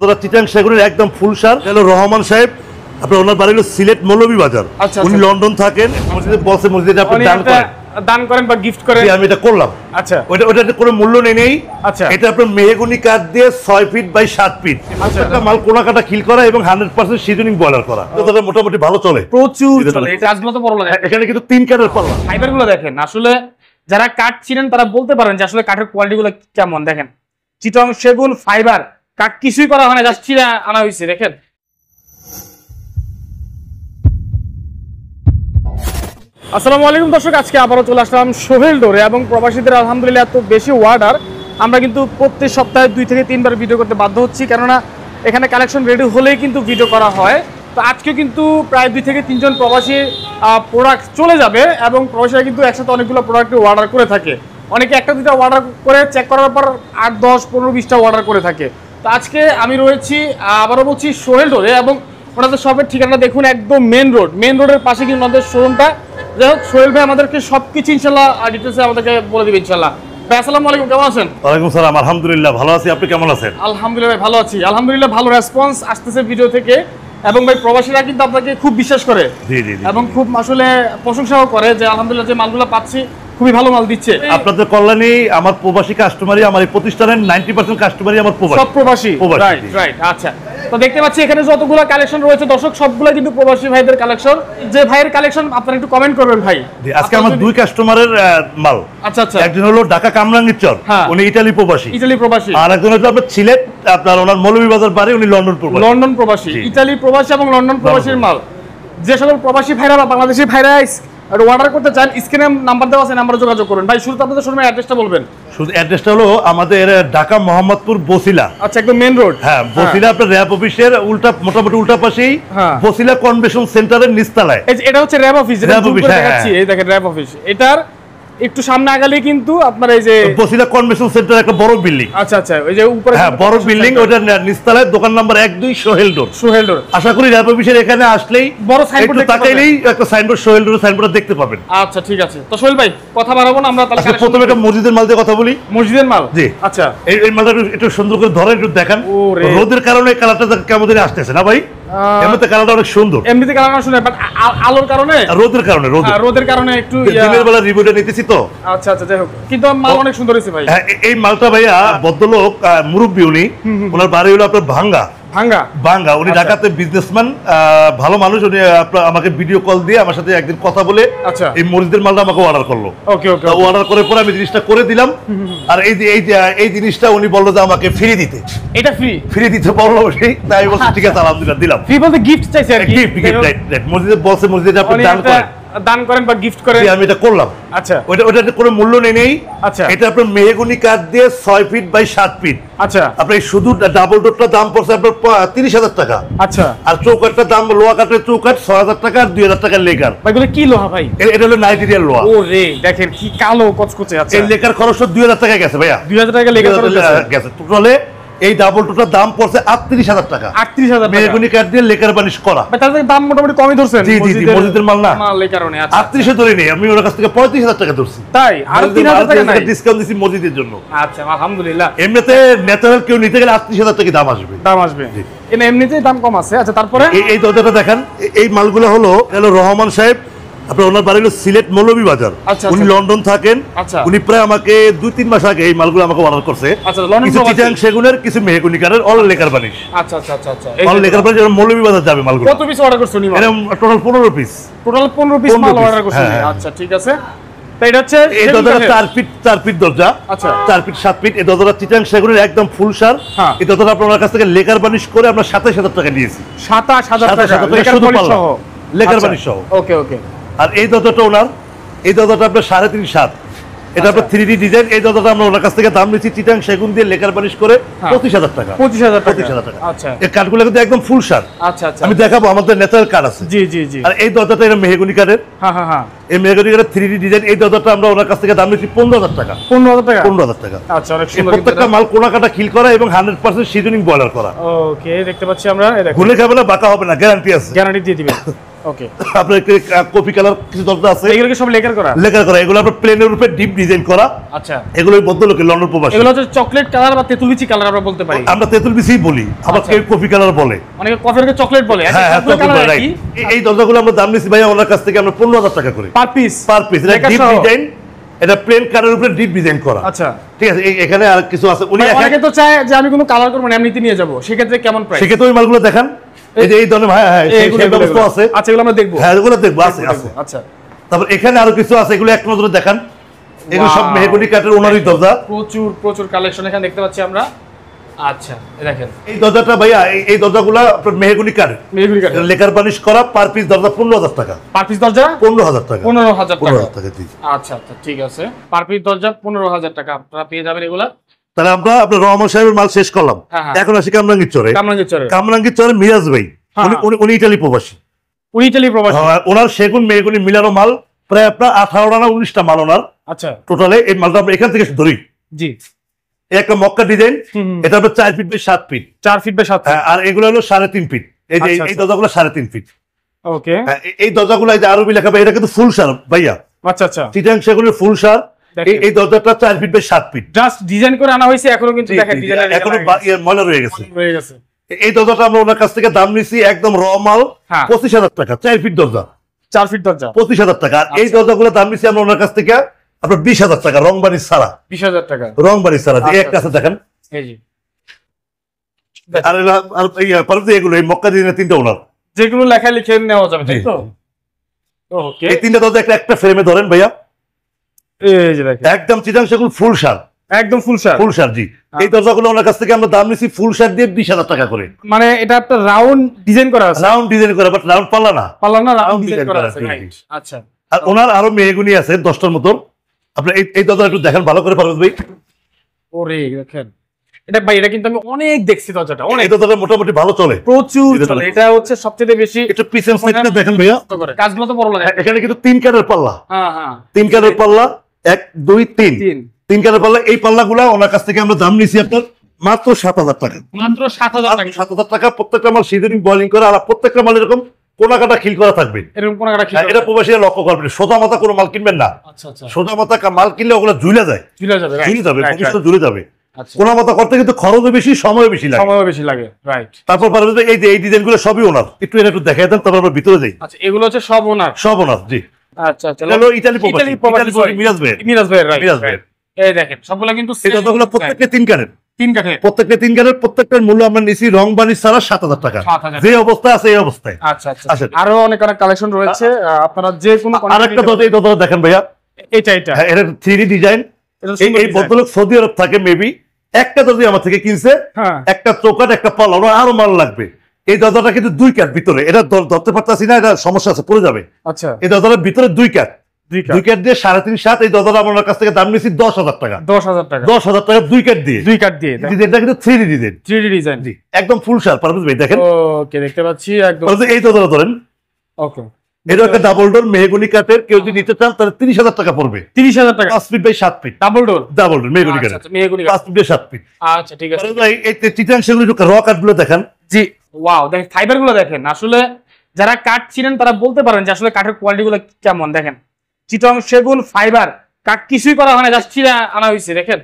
দদরা চিটাং সেগুনের একদম ফুল সার। হলো রহমান সাহেব, আপনার ওনার বাড়ি হলো সিলেট মৌলভীবাজার। উনি লন্ডন থাকেন। মসজিদে বসে মসজিদে আপনি দান করেন বা গিফট করেন। আমি এটা করলাম। আচ্ছা, ওটাতে কোনো মূল্য নেই। আচ্ছা, এটা আপনার মেহগনি কাঠ দিয়ে 6 ফিট বাই 7 ফিট। আচ্ছা, এটা মাল কোনাকাটা খিল করা এবং 100% সিজনিং বয়লার করা। এটা মোটামুটি ভালো চলে, প্রচুর চলে। এই কাজগুলো তো বড় লাগে। এখানে কিন্তু 3 কাঠের পাল্লা। ফাইবারগুলো দেখেন, আসলে যারা কাঠ চিনেন তারা বলতে পারেন যে আসলে কাঠের কোয়ালিটিগুলো কেমন। দেখেন, চিটং সেগুন ফাইবার কাঠ কিছুই করা হয় না, জাস্ট চিরা আনা হয়েছে। দেখেন, আসসালামু আলাইকুম দর্শক, আজকে আবারও চলে আসলাম সোহেল ডোরে এবং প্রবাসীদের আলহামদুলিল্লাহ এত বেশি অর্ডার, আমরা কিন্তু প্রত্যেক সপ্তাহে 2 থেকে 3 বার ভিডিও করতে বাধ্য হচ্ছি, কেননা এখানে কালেকশন রেডি হলেই কিন্তু ভিডিও করা হয়। তো আজকে কিন্তু প্রায় 2 থেকে 3 জন প্রবাসী প্রোডাক্ট চলে যাবে এবং প্রবাসীরা কিন্তু একসাথে অনেকগুলো প্রোডাক্ট অর্ডার করে থাকে। অনেকে একটা দুটা অর্ডার করে চেক করার পর 8, 10, 15, 20টা অর্ডার করে থাকে। তো আজকে আমি রয়েছি, আবারও বলছি, সোহেল ডোরে এবং ওনাদের শপের ঠিকানা দেখুন, একদম মেন রোডের পাশে কিন্তু ওনাদের শোরুমটা। যাই হোক, সোহেল ভাই আমাদেরকে সবকিছু ইনশাল্লাহ ডিটেইলসে আমাদেরকে বলে দিবেন ইনশাল্লাহ। ভাই আসসালামু আলাইকুম, কেমন আছেন? ওয়ালাইকুম সালাম, আলহামদুলিল্লাহ ভালো আছি। আপনি কেমন আছেন? আলহামদুলিল্লাহ ভাই ভালো আছি। আলহামদুলিল্লাহ ভালো রেসপন্স আসতেছে ভিডিও থেকে এবং ভাই প্রবাসীরা কিন্তু আপনাকে খুব বিশ্বাস করে। জি জি, এবং খুব আসলে প্রশংসাও করে যে আলহামদুলিল্লাহ যে মালগুলো পাচ্ছি খুবই ভালো মাল দিচ্ছে। আপনাদের কল্যাণে আমার প্রবাসী কাস্টমারই, আমার এই প্রতিষ্ঠানের 90% কাস্টমারই আমার প্রবাসী। সব প্রবাসী, রাইট। আচ্ছা, তো দেখতে পাচ্ছি এখানে যতগুলো কালেকশন রয়েছে দর্শক, সবগুলো কিন্তু প্রবাসী ভাইদের কালেকশন। যে ভাইয়ের কালেকশন আপনারা একটু কমেন্ট করবেন ভাই। আজকে আমার 2 কাস্টমারের মাল। আচ্ছা আচ্ছা, একজন হলো ঢাকা কামরাঙ্গীর চর, উনি ইতালি প্রবাসী। আর একজন হলো আপনার সিলেট, আপনার ওনার মৌলভীবাজার বাড়ি, উনি লন্ডন প্রবাসী। ইতালি প্রবাসী এবং লন্ডন প্রবাসীর মাল। যে সকল প্রবাসী ভাইরা বা বাংলাদেশি ভাইরা অর্ডার করতে চান, স্ক্রিনে নাম্বার দেওয়া আছে, নাম্বারে যোগাযোগ করুন। ভাই শুরুতে আপনাদের শোরুমের অ্যাড্রেসটা বলবেন। শুধু অ্যাড্রেসটা হলো আমাদের ঢাকা মোহাম্মদপুর বসিলা। আচ্ছা, একদম মেইন রোড। হ্যাঁ, বসিলা আপনার র‍্যাব অফিসের মোটামুটি উল্টা পাশেই বসিলা কনভেনশন সেন্টারের নিচতলায়। এটা হচ্ছে র‍্যাব অফিস, যেটা দেখাচ্ছি, এই দেখেন র‍্যাব অফিস। এটার একটু সামনে আগালেই কিন্তু আপনার এই যে বসিলা কনভেনশন সেন্টার একটা বড় বিল্ডিং। আচ্ছা আচ্ছা, ওই যে উপরে, হ্যাঁ বড় বিল্ডিং, ওটার নিচতলায় দোকান নাম্বার 1-2 সোহেল ডোর। আশা করি র‍্যাব অফিসের এখানে আসলেই বড় সাইনবোর্ড তাকাইলেই একটা সাইনবোর্ড, সোহেল ডোর সাইনবোর্ড দেখতে পাবেন। আচ্ছা ঠিক আছে। তো সোহেল ভাই কথা বাড়াবো না, আমরা তাহলে প্রথমে একটা মসজিদের মাল দিয়ে কথা বলি। মসজিদের মাল? জি। আচ্ছা, এই মালটা একটু সুন্দর করে ধরেন, একটু দেখান। রোদের কারণে কালারটা কেমন দিনে আসতেছে না ভাই? এমনিতে কালারটা অনেক সুন্দর। এমনিতে কালার না শুনে, বাট আলোর কারণে, রোদের কারণে একটু দিনের বেলা রিভিউটা নিতেছি তো। আচ্ছা আচ্ছা, যাই হোক, কিন্তু মাল অনেক সুন্দর হয়েছে ভাই। হ্যাঁ, এই মালটা ভাইয়া ভদ্রলোক মুরব্বী, উনি, ওনার বাড়ি হলো আপনার ভাঙ্গা। উনি ঢাকাতে বিজনেসম্যান, ভালো মানুষ। উনি আমাকে ভিডিও কল দিয়ে আমার সাথে একদিন কথা বলে এই মসজিদের মালটা আমাকে অর্ডার করলো। অর্ডার করার পরে আমি জিনিসটা করে দিলাম। আর এই জিনিসটা উনি বললো যে আমাকে ফ্রি দিতে। এটা ফ্রি দিতে বললো, তাই বলছি ঠিক আছে আলহামদুলিল্লাহ দিলাম। ফ্রি বলতে গিফট চাইছে আর কি? গিফট, মসজিদে বলছে মসজিদে আপনি দান করেন বা গিফট করেন। আমি এটা করলাম। আচ্ছা, ওটাতে কোনো মূল্য নেই। আচ্ছা, এটা আপনার মেহগনি কাঠ দিয়ে 6 ফিট বাই 7 ফিট। আচ্ছা, আপনার শুধু ডাবল ডোরটার দাম পড়ছে আপনার 30,000 টাকা। আচ্ছা, আর চৌকাঠটার দাম, লোহা কাঠের চৌকাঠ 6,000 টাকা আর 2,000 টাকা লেকার। এগুলো কি লোহা ভাই? এটা হলো নাইজেরিয়ান লোহা। ওরে দেখেন কি কালো কচকচে। আচ্ছা, এই লেকার খরচ 2,000 টাকা গেছে ভাইয়া। 2,000 টাকা লেকার খরচ গেছে। টোটালে এই ডাবল টোটাল দাম পড়ছে 38,000 টাকা। 38,000 মেহগনি কাঠ দিয়ে লেকার বানিশ করা। তাহলে দাম মোটামুটি কমই ধরছেন। জি জি, মসজিদের মাল না, মাল এই কারণে। আচ্ছা, 38 ধরে নেই আমি, ওর কাছ থেকে 35,000 টাকা ধরছি। তাই আর 3,000 টাকা ডিসকাউন্ট দিছি মসজিদের জন্য। আচ্ছা, আলহামদুলিল্লাহ। এমনিতে ন্যাচারাল কেউ নিতে গেলে 38,000 টাকা দাম আসবে। এমনিতেই দাম কম আছে। আচ্ছা, তারপরে এই দরজাটা দেখেন। এই মালগুলো হলো রহমান সাহেব, আপনার ওনার বাড়ি হলো সিলেট মৌলভীবাজার। উনি লন্ডন থাকেন। উনি প্রায় আমাকে 2-3 মাস আগে এই মালগুলো আমাকে অর্ডার করছে। কিছু চিটাং সেগুনের, কিছু মেহগনি কাঠের, অল লেকার বানিশ। আচ্ছা আচ্ছা আচ্ছা, অল লেকার বানিশ মৌলভীবাজার যাবে মালগুলো। কত পিস অর্ডার করছেন? এরকম টোটাল 15 পিস। টোটাল 15 পিস মাল অর্ডার করছেন। আচ্ছা ঠিক আছে। তাই এটা হচ্ছে এই দরজাটা 4 ফিট দরজা। আচ্ছা, 4 ফিট 7 ফিট। এই দরজাটা চিটাং সেগুনের একদম ফুল সার। এই দরজাটা আপনার কাছ থেকে লেকার বানিশ করে আমরা 27,000 টাকা নিয়েছি। 27,000 টাকা লেকার বানিশ সহ। লেকার বানিশ সহ। ওকে ওকে। আর এই দরজাটা ওনার, এই দরজাটা আপনার 3.5-7। এটা আপনার 3D ডিজাইন। এই দরজাটা আমরা ওনার কাছ থেকে দাম নিচ্ছি চিটাং সেগুন দিয়ে লেকার বানিশ করে 25,000 টাকা। 25,000 টাকা। আচ্ছা, এই কাঠগুলো কিন্তু একদম ফুল সার। আচ্ছা আচ্ছা, আমি দেখাবো, আমাদের ন্যাচারাল কাঠ আছে। জি জি জি। আর এই দরজাটা এটা মেহগনি কাঠের। হ্যাঁ হ্যাঁ হ্যাঁ, এই মেহগনি কাঠের 3D ডিজাইন। এই দরজাটা আমরা ওনার কাছ থেকে দাম নিচ্ছি 15,000 টাকা। 15,000 টাকা। আচ্ছা, অনেক সুন্দর। প্রত্যেকটা মাল কোনাকাটা খিল করা এবং 100% সিজনিং বয়লার করা। ওকে, দেখতে পাচ্ছি আমরা। এই দেখুন, ঘুরে খাবে না, বাঁকা হবে না, গ্যারান্টি আছে। গ্যারান্টি দিয়ে দিবেন। ওকে আপনার কফি কালার কিছু দরজা আছে, এগুলো কি সব লেকার করা? লেকার করা, এগুলো আপনার প্লেনের উপরে ডিপ ডিজাইন করা। আচ্ছা, এগুলো ভদ্রলোকের লন্ডন প্রবাসী। এগুলো হচ্ছে চকলেট কালার বা তেঁতুল বিচি কালার আমরা বলতে পারি। আমরা তেঁতুল বিচিই বলি, আবার কেউ কফি কালার বলে, অনেকে কফিকে চকলেট বলে। হ্যাঁ কালার কি। এই দরজাগুলো আমরা দাম নিছি ভাইয়া ওনার কাছ থেকে আমরা 15000 টাকা করে পার পিস। এটা ডিপ ডিজাইন, এটা প্লেন কালারের উপরে ডিপ ডিজাইন করা। আচ্ছা ঠিক আছে, এখানে আর কিছু আছে। উনি অনেকে তো চায় যে আমি কোনো কালার করব না, এমনিতে নিয়ে যাব, সেক্ষেত্রে কেমন প্রাইস? সেক্ষেত্রে ওই মালগুলো দেখান, এই যে এই ধরনের হ্যাঁ হ্যাঁ সেই ব্যবস্থা আছে। আচ্ছা এগুলো আমরা দেখব, হ্যাঁ এগুলো দেখব, আছে আছে। আচ্ছা তারপর এখানে আরো কিছু আছে, এগুলো এক নজরে দেখান। এগুলো সব মেহগনি কাঠের ওনারই দরজা, প্রচুর প্রচুর কালেকশন এখানে দেখতে পাচ্ছি আমরা। আচ্ছা দেখেন এই দরজাটা ভাইয়া, এই দরজাগুলো আপনার মেহগনি কাঠের, মেহগনি কাঠের লেকার বানিশ করা। পার পিস দরজা 15000 টাকা। পার পিস দরজা 15000 টাকা। 15000 টাকা। আচ্ছা আচ্ছা ঠিক আছে, পার পিস দরজা 15000 টাকা আপনারা পেয়ে যাবেন এগুলা। তাহলে আমরা আপনার রহমান সাহেবের মাল শেষ করলাম, এখন আসি কামরাঙ্গীর চরে। কামরাঙ্গীর চরে মিরাজ ভাই, উনি ইতালি প্রবাসী। ওনার সেগুন মেহগনি মিলানো মাল প্রায় আপনার 18টা না 19টা মাল ওনার। আচ্ছা টোটালে এই মালটা আমরা এখান থেকে ধরি। জি, একটা মক্কা ডিজাইন, এটা আপনার 4 feet by 7 feet. 4 feet by 7 feet. আর এগুলো হলো 3.5 ফিট। এই যে এই দরজাগুলো 3.5 ফিট। ওকে, এই দরজাগুলো এই যে আরবি লেখা ভাই, এটা কিন্তু ফুল সার ভাইয়া। আচ্ছা আচ্ছা, চিটাং সেগুনের ফুল সার। এই দরজাটা 4 feet by 7 feet. Just design করে আনা হয়েছে, এখনো কিন্তু দেখেন ডিজাইন এখনো ময়লা রয়ে গেছে। এই দরজাটা আমরা ওনার কাছ থেকে দাম নিছি একদম র মাল 25000 টাকা। 4 ফিট দরজা, 4 ফিট দরজা 25000 টাকা। আর এই দরজাগুলো দাম নিছি আমরা ওনার কাছ থেকে আপনার 20000 টাকা, রংবাড়ি ছাড়া। 20000 টাকা রংবাড়ি ছাড়া। যে এক কাছে দেখেন, এই জি। আর এই পারতে এগুলো এই মক্কা ডিজাইনের 3টা ওনার, যেগুলো লেখা লিখে নেওয়া যাবে, তাই তো? ওকে, এই 3টা দরজা একটা ফ্রেমে ধরেন ভাইয়া। এই যে দেখেন একদম চিটাং সেগুন ফুল সার, একদম ফুল সার, ফুল সার। জি, এই দরজাগুলো ওনার কাছ থেকে আমরা দাম নিছি ফুল সার দিয়ে 20000 টাকা করে। মানে এটা একটা রাউন্ড ডিজাইন করা আছে, রাউন্ড ডিজাইন করা, বাট রাউন্ড পাল্লা না, রাউন্ড ডিজাইন করা আছে। রাইট, আচ্ছা। আর ওনার আরো মেহগুনি আছে 10টার মতো। আপনি এই দরজা একটু দেখেন ভালো করে পারবেন ভাই। ওরে দেখেন, এটা ভাই এটা কিন্তু আমি অনেক দেখছি দরজাটা, অনেক। এই দরজাটা মোটামুটি ভালো চলে, প্রচুর চলে। এটা হচ্ছে সবচেয়ে বেশি। একটু পিছন সাইডটা দেখেন ভাইয়া, কাজগুলো তো বড় লাগে। এখানে কিন্তু 3 কাঠের পাল্লা। হ্যাঁ হ্যাঁ, 3 কাঠের পাল্লা, 1 2 3 3 কাঠের পাল্লা। এই পাল্লাগুলো ওনার কাছ থেকে আমরা দাম নিছি আপনার মাত্র 7000 টাকা। মাত্র 7000 টাকা। 7000 টাকা। প্রত্যেকটা মাল সিজনিং বয়লিং করা, আর প্রত্যেকটা মাল এরকম কোনাকাটা খিল করা থাকবে। এরকম কোনাকাটা খিল, এটা প্রবাসীরা লক্ষ্য করবেন। সোজা মাথা কোনো মাল কিনবেন না। আচ্ছা আচ্ছা, সোজা মাথা মাল কিনলে ওগুলো ঝুলে যায়, ঝুলে যাবে, ভবিষ্যতে ঝুলে যাবে। কোনা মাথা করতে কিন্তু খরচও বেশি, সময়ও বেশি লাগে, সময়ও বেশি লাগে। রাইট। তারপর পারবেন যে এই যে এই ডিজাইনগুলো সবই ওনার। একটু এটা একটু দেখাই দেন, তারপর আমরা ভিতরে যাই। আচ্ছা, এগুলো হচ্ছে সব ওনার, সব ওনার। জি, আচ্ছা আচ্ছা। হলো ইতালি প্রবাসী, মিরাজ ভাই, মিরাজ ভাই। রাইট, মিরাজ ভাই। এই দেখেন সবগুলো কিন্তু সেগুলো প্রত্যেকটা 3 কাঠের, 3 কাঠের, প্রত্যেকটা 3 কাঠের। প্রত্যেকটার মূল্য আমরা নিছি রং বানিশ ছাড়া 7000 টাকা। যে অবস্থা আছে এই অবস্থায়। আচ্ছা আচ্ছা, আরো অনেক অনেক কালেকশন রয়েছে, আপনারা যে কোনো আরেকটা দরজা, এই দরজা দেখেন ভাইয়া, এটা এটা 3D ডিজাইন। এই ভদ্রলোক সৌদি আরব থাকে, মেবি একটা দরজা আমার থেকে কিনছে, একটা চৌকাট, একটা পাল্লা, আরো মাল লাগবে। এই দরজাটা কিন্তু 2 কাঠ ভিতরে, এটা ধরতে পারতাছি না, এটা সমস্যা আছে, পড়ে যাবে। আচ্ছা, এই দরজাটার ভিতরে 2 কাঠ, 2 কাঠ দিয়ে 3.5 7। এই দরজাটা আমার কাছ থেকে দাম নিয়েছি 10000 টাকা। 10000 টাকা, 10000 টাকা 2 কাঠ দিয়ে, 2 কাঠ দিয়ে। এটা কিন্তু 3D ডিজাইন, 3D ডিজাইন। জি, একদম ফুল শার্প পারবেন ভাই, দেখেন। ওকে, দেখতে পাচ্ছি একদম। এই দরজাটা ধরেন। ওকে, এটা একটা ডাবল ডোর মেহগনি কাঠের। কেউ যদি নিতে চান তাহলে 30000 টাকা পড়বে। 30000 টাকা, 5 feet by 7 feet, double door, double door mahogany কাঠের। আচ্ছা, মেহগনি 5 ফিট বাই 7 ফিট। আচ্ছা ঠিক আছে ভাই। এই চিটাং সেগুলো একটু র কাঠগুলো দেখেন। জি, ওয়াও, দেখেন ফাইবার গুলো দেখেন। আসলে যারা কাঠ চিনেন তারা বলতে পারেন যে আসলে কাঠের কোয়ালিটি গুলো কেমন। দেখেন চিটাং সেগুন ফাইবার, কাঠ কিছুই করা হয় না, জাস্ট চিরা আনা হয়েছে। দেখেন,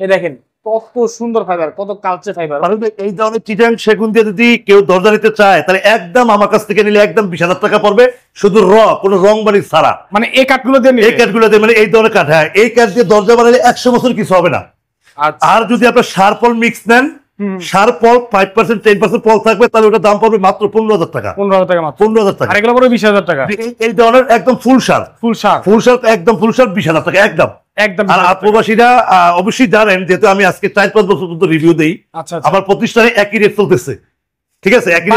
এই দেখেন কত সুন্দর ফাইবার, কত কালচে ফাইবার। এই ধরনের চিটাং সেগুন দিয়ে যদি কেউ দরজা নিতে চায় তাহলে একদম আমার কাছ থেকে নিলে একদম 20000 টাকা পড়বে, শুধু র, কোনো রং বাড়ি ছাড়া। মানে এই কাঠগুলো দিয়ে, এই কাঠগুলো দিয়ে, মানে এই ধরনের কাঠ। হ্যাঁ, এই কাঠ দিয়ে দরজা বানালে 100 বছর কিছু হবে না। আর যদি আপনার সার পল মিক্স নেন, সার পল 5% 10% পল থাকবে, তাহলে ওটার দাম পড়বে মাত্র 15000 টাকা। 15000 টাকা মাত্র, 15000 টাকা। আর এগুলো পড়বে 20000 টাকা। এই ধরনের একদম ফুল সার, ফুল সার, ফুল সার, একদম ফুল সার 20000 টাকা একদম, একদম। আর প্রবাসীরা অবশ্যই জানেন, যেহেতু আমি আজকে 4-5 বছর পর্যন্ত রিভিউ দেই, আমার প্রতিষ্ঠানে একই রেট চলতেছে। ঠিক আছে, একই রেট,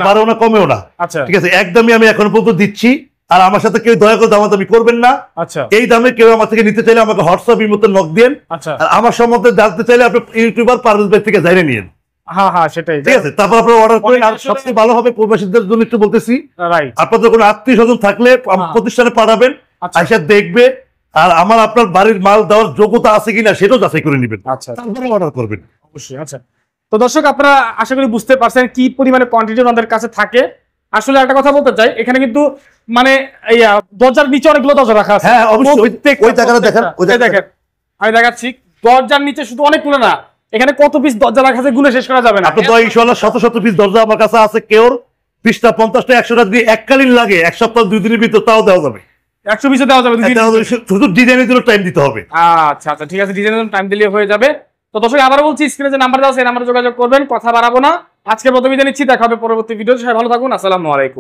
বাড়েও না কমেও না। আচ্ছা ঠিক আছে, একদমই আমি এখন পর্যন্ত দিচ্ছি। আর আমার সাথে কেউ দয়া করে দামাদামি করবেন না। আচ্ছা, এই দামে কেউ আমার থেকে নিতে চাইলে আমাকে হোয়াটসঅ্যাপ ইমোতে নক দেন। আচ্ছা, আর আমার সম্বন্ধে জানতে চাইলে আপনি ইউটিউবার পারভেজ ভাই থেকে জানিয়ে নিন। হ্যাঁ হ্যাঁ, সেটাই। ঠিক আছে, তারপর আপনি অর্ডার করেন। আর সবচেয়ে ভালো হবে প্রবাসীদের জন্য একটু বলতেছি, রাইট, আপনাদের কোনো আত্মীয়-স্বজন থাকলে প্রতিষ্ঠানে পাঠাবেন, আইসা দেখবে। আর আমার আপনার বাড়ির মাল দেওয়ার যোগ্যতা আছে কিনা সেটাও যাচাই করে নেবেন। আচ্ছা, তারপরে অর্ডার করবেন অবশ্যই। আচ্ছা, তো দর্শক আপনারা আশা করি বুঝতে পারছেন কি পরিমাণে কোয়ান্টিটি আমাদের কাছে থাকে। আসলে একটা কথা বলতে চাই, এখানে কিন্তু মানে দরজার নিচে অনেকগুলো দরজা রাখা আছে। হ্যাঁ অবশ্যই, ওই জায়গাটা দেখেন, ওই দেখেন আমি দেখাচ্ছি, দরজার নিচে শুধু অনেকগুলো না, এখানে কত পিস দরজা রাখা আছে গুলো শেষ করা যাবে না। আপনি তো ইনশাআল্লাহ শত শত পিস দরজা আমার কাছে আছে, কেউ 20টা 50টা 100টা দিয়ে এককালীন লাগে, এক সপ্তাহ 2 দিনের ভিতর তাও দেওয়া যাবে। 100 পিসে দেওয়া যাবে, শুধু ডিজাইনের জন্য টাইম দিতে হবে। আচ্ছা আচ্ছা ঠিক আছে, ডিজাইনের জন্য টাইম দিলে হয়ে যাবে। তো দর্শক আবার বলছি, স্ক্রিনে যে নাম্বার দেওয়া আছে এই নাম্বারে যোগাযোগ করবেন, কথা বাড়াবো না। আজকের মতো বিদায় নিচ্ছি, দেখা হবে পরবর্তী ভিডিওতে। সবাই ভালো থাকুন, আসসালামু আলাইকুম।